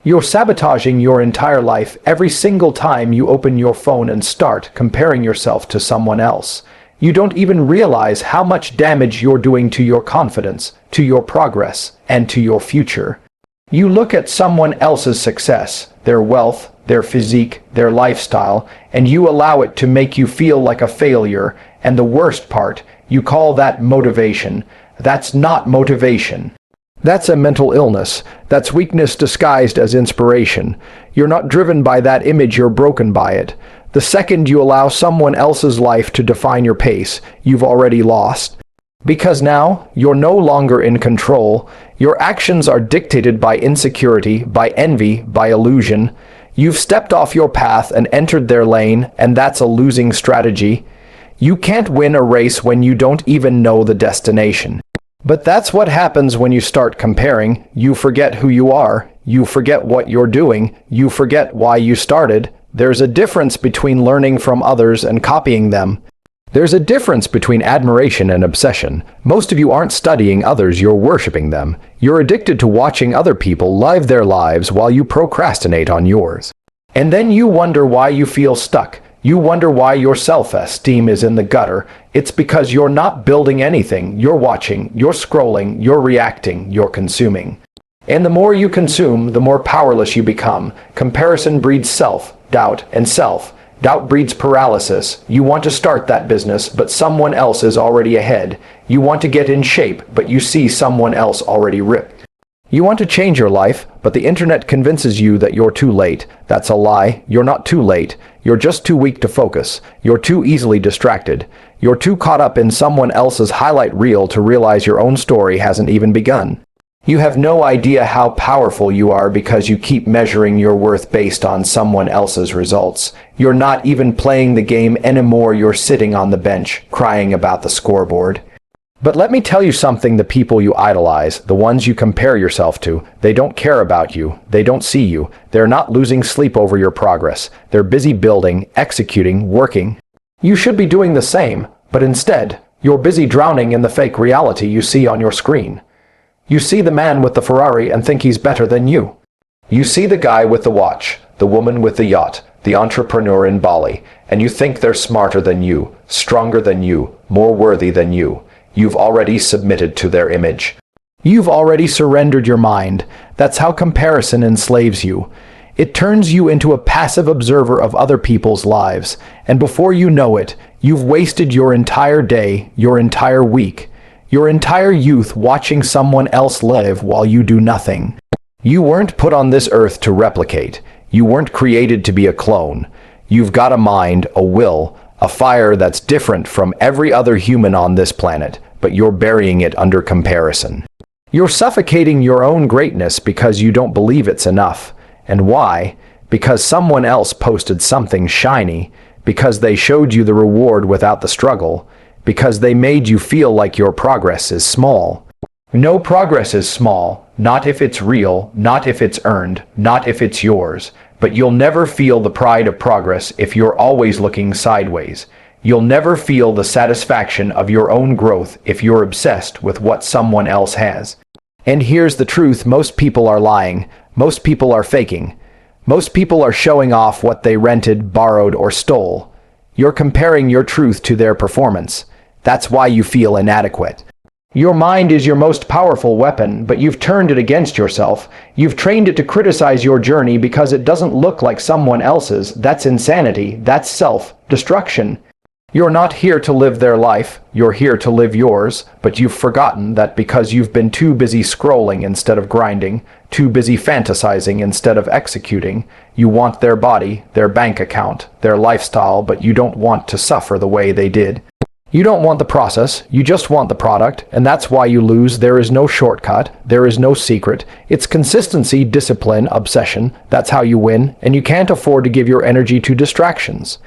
You're sabotaging your entire life every single time you open your phone and start comparing yourself to someone else. You don't even realize how much damage you're doing to your confidence, to your progress, and to your future. You look at someone else's success, their wealth, their physique, their lifestyle, and you allow it to make you feel like a failure, and the worst part, you call that motivation. That's not motivation. That's a mental illness. That's weakness disguised as inspiration. You're not driven by that image, you're broken by it. The second you allow someone else's life to define your pace, you've already lost. Because now, you're no longer in control. Your actions are dictated by insecurity, by envy, by illusion. You've stepped off your path and entered their lane, and that's a losing strategy. You can't win a race when you don't even know the destination. But that's what happens when you start comparing. You forget who you are. You forget what you're doing. You forget why you started. There's a difference between learning from others and copying them. There's a difference between admiration and obsession. Most of you aren't studying others, you're worshiping them. You're addicted to watching other people live their lives while you procrastinate on yours. And then you wonder why you feel stuck. You wonder why your self-esteem is in the gutter. It's because you're not building anything. You're watching, you're scrolling, you're reacting, you're consuming. And the more you consume, the more powerless you become. Comparison breeds self-doubt, and self-doubt breeds paralysis. You want to start that business, but someone else is already ahead. You want to get in shape, but you see someone else already ripped. You want to change your life, but the internet convinces you that you're too late. That's a lie. You're not too late. You're just too weak to focus. You're too easily distracted. You're too caught up in someone else's highlight reel to realize your own story hasn't even begun. You have no idea how powerful you are because you keep measuring your worth based on someone else's results. You're not even playing the game anymore. You're sitting on the bench, crying about the scoreboard. But let me tell you something, the people you idolize, the ones you compare yourself to, they don't care about you. They don't see you. They're not losing sleep over your progress. They're busy building, executing, working. You should be doing the same, but instead, you're busy drowning in the fake reality you see on your screen. You see the man with the Ferrari and think he's better than you. You see the guy with the watch, the woman with the yacht, the entrepreneur in Bali, and you think they're smarter than you, stronger than you, more worthy than you. You've already submitted to their image. You've already surrendered your mind. That's how comparison enslaves you. It turns you into a passive observer of other people's lives, and before you know it, you've wasted your entire day, your entire week, your entire youth watching someone else live while you do nothing. You weren't put on this earth to replicate. You weren't created to be a clone. You've got a mind, a will, a fire that's different from every other human on this planet, but you're burying it under comparison. You're suffocating your own greatness because you don't believe it's enough. And why? Because someone else posted something shiny, because they showed you the reward without the struggle, because they made you feel like your progress is small. No progress is small, not if it's real, not if it's earned, not if it's yours. But you'll never feel the pride of progress if you're always looking sideways. You'll never feel the satisfaction of your own growth if you're obsessed with what someone else has. And here's the truth, most people are lying. Most people are faking. Most people are showing off what they rented, borrowed, or stole. You're comparing your truth to their performance. That's why you feel inadequate. Your mind is your most powerful weapon, but you've turned it against yourself. You've trained it to criticize your journey because it doesn't look like someone else's. That's insanity. That's self-destruction. You're not here to live their life. You're here to live yours, but you've forgotten that because you've been too busy scrolling instead of grinding, too busy fantasizing instead of executing, you want their body, their bank account, their lifestyle, but you don't want to suffer the way they did. You don't want the process, you just want the product, and that's why you lose. There is no shortcut, there is no secret. It's consistency, discipline, obsession. That's how you win, and you can't afford to give your energy to distractions.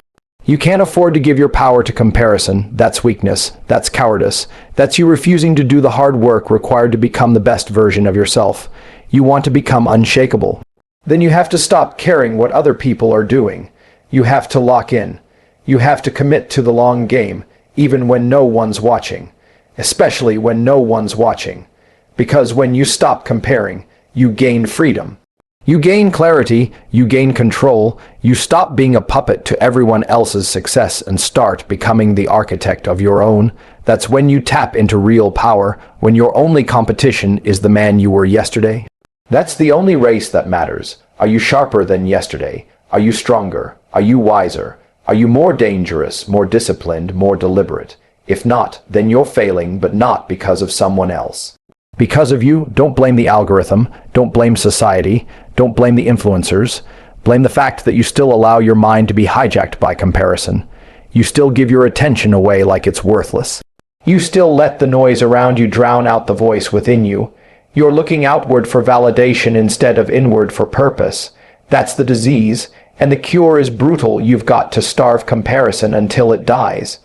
You can't afford to give your power to comparison. That's weakness, that's cowardice. That's you refusing to do the hard work required to become the best version of yourself. You want to become unshakable. Then you have to stop caring what other people are doing. You have to lock in. You have to commit to the long game. Even when no one's watching, especially when no one's watching. Because when you stop comparing, you gain freedom. You gain clarity, you gain control, you stop being a puppet to everyone else's success and start becoming the architect of your own. That's when you tap into real power, when your only competition is the man you were yesterday. That's the only race that matters. Are you sharper than yesterday? Are you stronger? Are you wiser? Are you more dangerous, more disciplined, more deliberate? If not, then you're failing, but not because of someone else. Because of you, don't blame the algorithm, don't blame society, don't blame the influencers. Blame the fact that you still allow your mind to be hijacked by comparison. You still give your attention away like it's worthless. You still let the noise around you drown out the voice within you. You're looking outward for validation instead of inward for purpose. That's the disease, and the cure is brutal. You've got to starve comparison until it dies.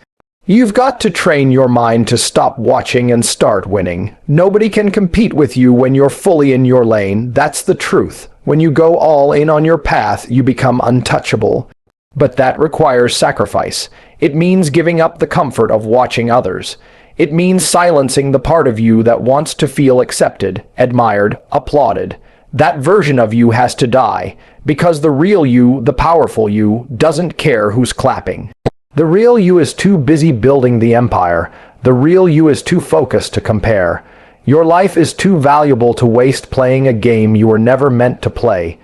You've got to train your mind to stop watching and start winning. Nobody can compete with you when you're fully in your lane. That's the truth. When you go all in on your path, you become untouchable. But that requires sacrifice. It means giving up the comfort of watching others. It means silencing the part of you that wants to feel accepted, admired, applauded. That version of you has to die, because the real you, the powerful you, doesn't care who's clapping. The real you is too busy building the empire. The real you is too focused to compare. Your life is too valuable to waste playing a game you were never meant to play.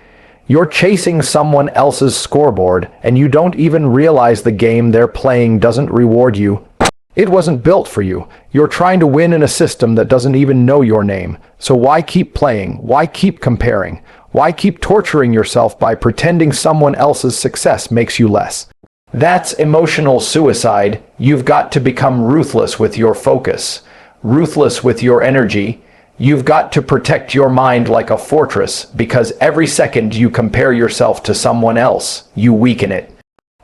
You're chasing someone else's scoreboard, and you don't even realize the game they're playing doesn't reward you. It wasn't built for you. You're trying to win in a system that doesn't even know your name. So why keep playing? Why keep comparing? Why keep torturing yourself by pretending someone else's success makes you less? That's emotional suicide. You've got to become ruthless with your focus, ruthless with your energy. You've got to protect your mind like a fortress, because every second you compare yourself to someone else, you weaken it.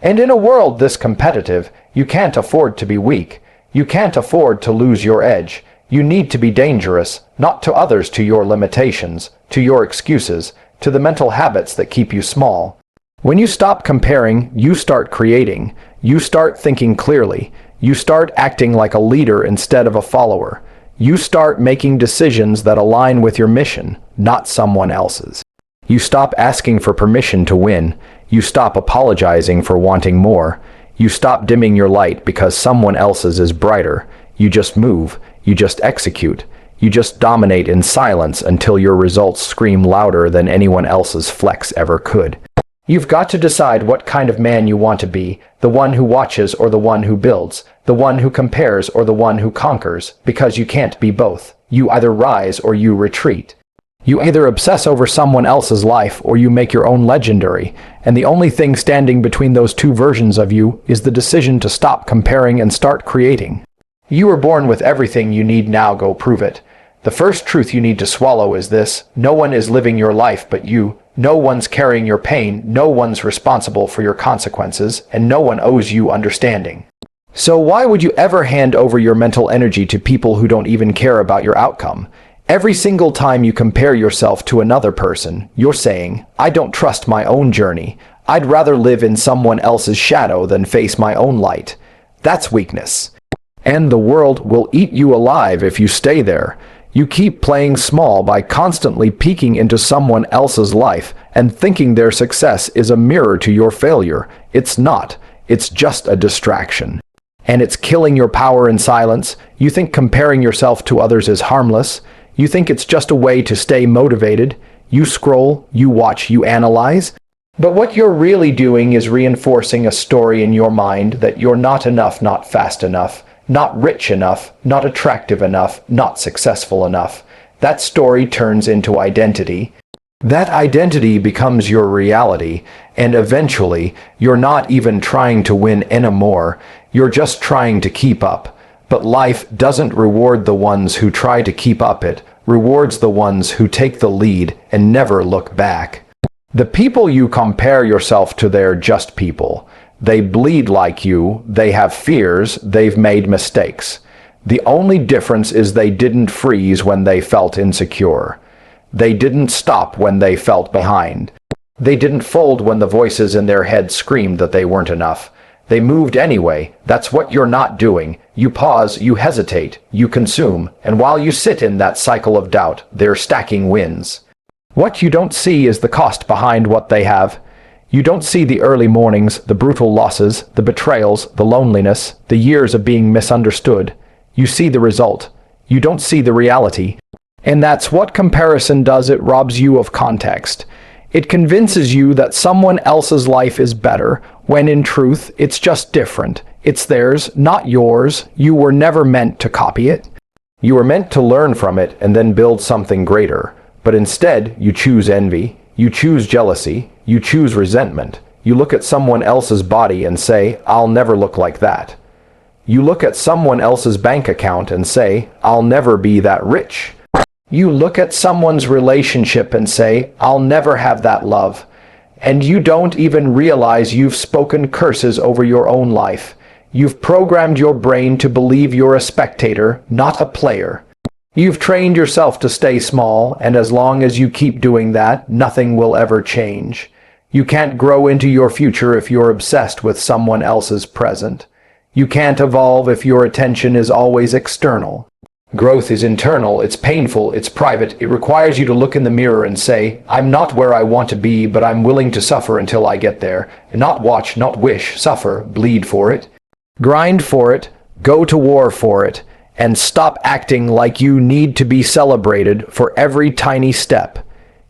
And in a world this competitive, you can't afford to be weak. You can't afford to lose your edge. You need to be dangerous, not to others, to your limitations, to your excuses, to the mental habits that keep you small. When you stop comparing, you start creating. You start thinking clearly. You start acting like a leader instead of a follower. You start making decisions that align with your mission, not someone else's. You stop asking for permission to win. You stop apologizing for wanting more. You stop dimming your light because someone else's is brighter. You just move. You just execute. You just dominate in silence until your results scream louder than anyone else's flex ever could. You've got to decide what kind of man you want to be, the one who watches or the one who builds, the one who compares or the one who conquers, because you can't be both. You either rise or you retreat. You either obsess over someone else's life or you make your own legendary, and the only thing standing between those two versions of you is the decision to stop comparing and start creating. You were born with everything you need. Now go prove it. The first truth you need to swallow is this: no one is living your life but you. No one's carrying your pain, no one's responsible for your consequences, and no one owes you understanding. So why would you ever hand over your mental energy to people who don't even care about your outcome? Every single time you compare yourself to another person, you're saying, I don't trust my own journey. I'd rather live in someone else's shadow than face my own light. That's weakness. And the world will eat you alive if you stay there. You keep playing small by constantly peeking into someone else's life and thinking their success is a mirror to your failure. It's not. It's just a distraction. And it's killing your power in silence. You think comparing yourself to others is harmless. You think it's just a way to stay motivated. You scroll, you watch, you analyze. But what you're really doing is reinforcing a story in your mind that you're not enough, not fast enough, not rich enough, not attractive enough, not successful enough. That story turns into identity. That identity becomes your reality, and eventually, you're not even trying to win anymore. You're just trying to keep up. But life doesn't reward the ones who try to keep up. It rewards the ones who take the lead and never look back. The people you compare yourself to, they're just people. They bleed like you, they have fears, they've made mistakes. The only difference is they didn't freeze when they felt insecure. They didn't stop when they felt behind. They didn't fold when the voices in their head screamed that they weren't enough. They moved anyway. That's what you're not doing. You pause, you hesitate, you consume, and while you sit in that cycle of doubt, they're stacking wins. What you don't see is the cost behind what they have. You don't see the early mornings, the brutal losses, the betrayals, the loneliness, the years of being misunderstood. You see the result. You don't see the reality. And that's what comparison does. It robs you of context. It convinces you that someone else's life is better, when in truth, it's just different. It's theirs, not yours. You were never meant to copy it. You were meant to learn from it and then build something greater. But instead, you choose envy, you choose jealousy, you choose resentment. You look at someone else's body and say, "I'll never look like that." You look at someone else's bank account and say, "I'll never be that rich." You look at someone's relationship and say, "I'll never have that love." And you don't even realize you've spoken curses over your own life. You've programmed your brain to believe you're a spectator, not a player. You've trained yourself to stay small, and as long as you keep doing that, nothing will ever change. You can't grow into your future if you're obsessed with someone else's present. You can't evolve if your attention is always external. Growth is internal, it's painful, it's private. It requires you to look in the mirror and say, "I'm not where I want to be, but I'm willing to suffer until I get there." Not watch, not wish, suffer, bleed for it. Grind for it, go to war for it. And stop acting like you need to be celebrated for every tiny step.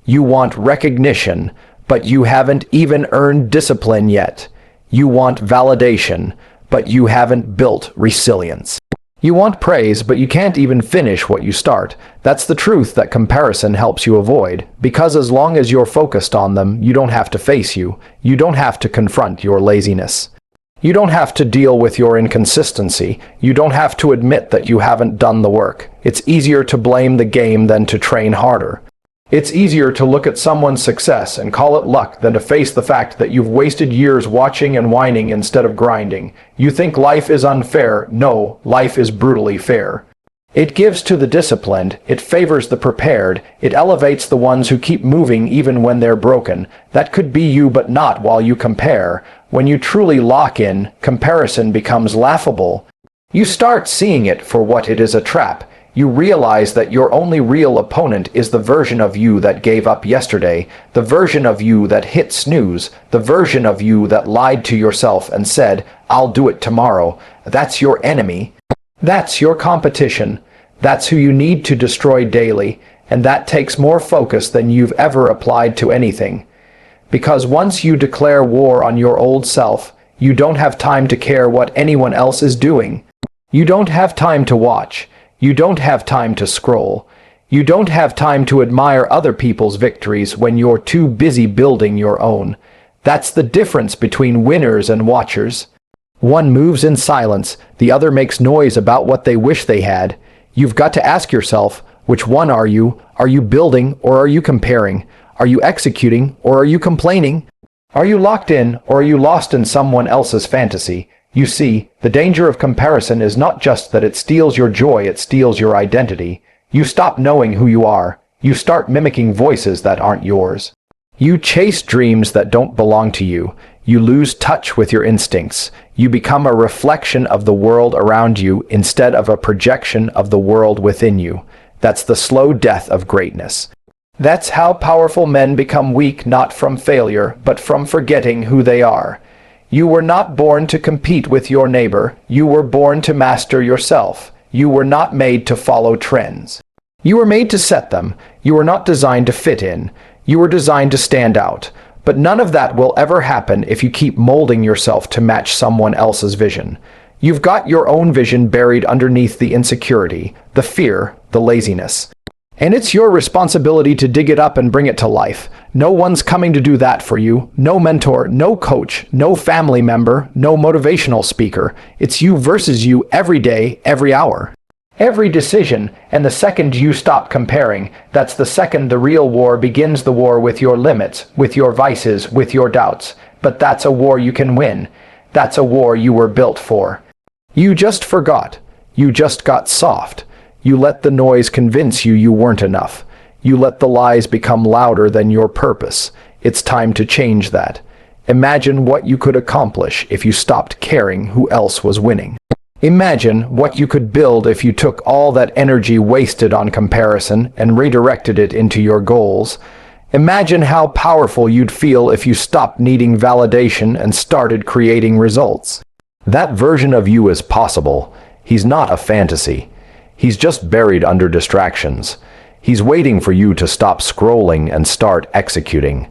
You want recognition, but you haven't even earned discipline yet. You want validation, but you haven't built resilience. You want praise, but you can't even finish what you start. That's the truth that comparison helps you avoid, because as long as you're focused on them, you don't have to face you. You don't have to confront your laziness. You don't have to deal with your inconsistency. You don't have to admit that you haven't done the work. It's easier to blame the game than to train harder. It's easier to look at someone's success and call it luck than to face the fact that you've wasted years watching and whining instead of grinding. You think life is unfair. No, life is brutally fair. It gives to the disciplined, it favors the prepared, it elevates the ones who keep moving even when they're broken. That could be you, but not while you compare. When you truly lock in, comparison becomes laughable. You start seeing it for what it is, a trap. You realize that your only real opponent is the version of you that gave up yesterday, the version of you that hit snooze, the version of you that lied to yourself and said, "I'll do it tomorrow." That's your enemy. That's your competition. That's who you need to destroy daily, and that takes more focus than you've ever applied to anything. Because once you declare war on your old self, you don't have time to care what anyone else is doing. You don't have time to watch. You don't have time to scroll. You don't have time to admire other people's victories when you're too busy building your own. That's the difference between winners and watchers. One moves in silence, the other makes noise about what they wish they had. You've got to ask yourself, which one are you? Are you building or are you comparing? Are you executing or are you complaining? Are you locked in or are you lost in someone else's fantasy? You see, the danger of comparison is not just that it steals your joy, it steals your identity. You stop knowing who you are. You start mimicking voices that aren't yours. You chase dreams that don't belong to you. You lose touch with your instincts. You become a reflection of the world around you instead of a projection of the world within you. That's the slow death of greatness. That's how powerful men become weak, not from failure, but from forgetting who they are. You were not born to compete with your neighbor. You were born to master yourself. You were not made to follow trends. You were made to set them. You were not designed to fit in. You were designed to stand out. But none of that will ever happen if you keep molding yourself to match someone else's vision. You've got your own vision buried underneath the insecurity, the fear, the laziness. And it's your responsibility to dig it up and bring it to life. No one's coming to do that for you. No mentor, no coach, no family member, no motivational speaker. It's you versus you every day, every hour. Every decision, and the second you stop comparing, that's the second the real war begins, the war with your limits, with your vices, with your doubts. But that's a war you can win. That's a war you were built for. You just forgot. You just got soft. You let the noise convince you you weren't enough. You let the lies become louder than your purpose. It's time to change that. Imagine what you could accomplish if you stopped caring who else was winning. Imagine what you could build if you took all that energy wasted on comparison and redirected it into your goals. Imagine how powerful you'd feel if you stopped needing validation and started creating results. That version of you is possible. He's not a fantasy. He's just buried under distractions. He's waiting for you to stop scrolling and start executing.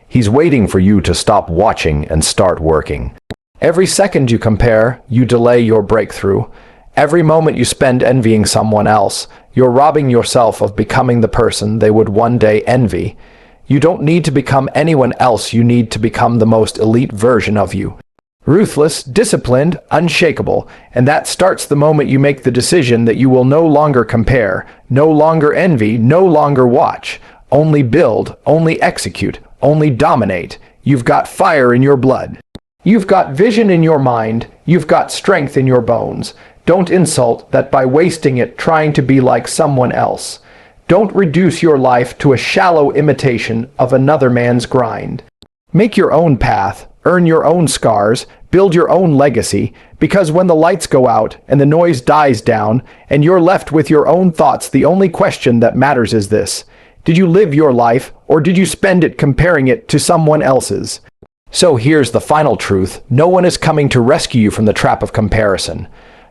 He's waiting for you to stop watching and start working. Every second you compare, you delay your breakthrough. Every moment you spend envying someone else, you're robbing yourself of becoming the person they would one day envy. You don't need to become anyone else, you need to become the most elite version of you. Ruthless, disciplined, unshakable, and that starts the moment you make the decision that you will no longer compare, no longer envy, no longer watch, only build, only execute, only dominate. You've got fire in your blood. You've got vision in your mind, you've got strength in your bones. Don't insult that by wasting it trying to be like someone else. Don't reduce your life to a shallow imitation of another man's grind. Make your own path, earn your own scars, build your own legacy, because when the lights go out and the noise dies down and you're left with your own thoughts, the only question that matters is this: did you live your life, or did you spend it comparing it to someone else's? So here's the final truth: no one is coming to rescue you from the trap of comparison.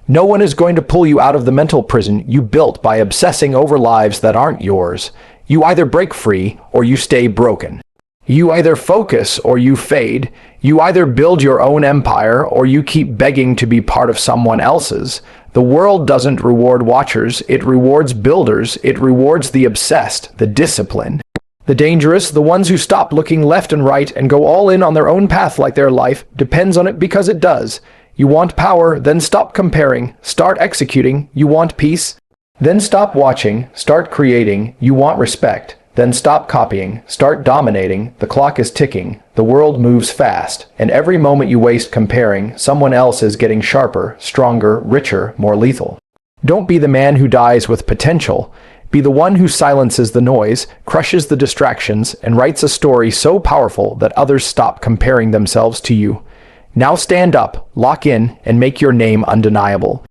No one is going to pull you out of the mental prison you built by obsessing over lives that aren't yours. You either break free or you stay broken. You either focus or you fade. You either build your own empire or you keep begging to be part of someone else's. The world doesn't reward watchers, it rewards builders, it rewards the obsessed, the disciplined. The dangerous, the ones who stop looking left and right and go all in on their own path like their life depends on it because it does. You want power, then stop comparing, start executing. You want peace? Then stop watching, start creating. You want respect? Then stop copying, start dominating. The clock is ticking, the world moves fast, and every moment you waste comparing, someone else is getting sharper, stronger, richer, more lethal. Don't be the man who dies with potential. Be the one who silences the noise, crushes the distractions, and writes a story so powerful that others stop comparing themselves to you. Now stand up, lock in, and make your name undeniable.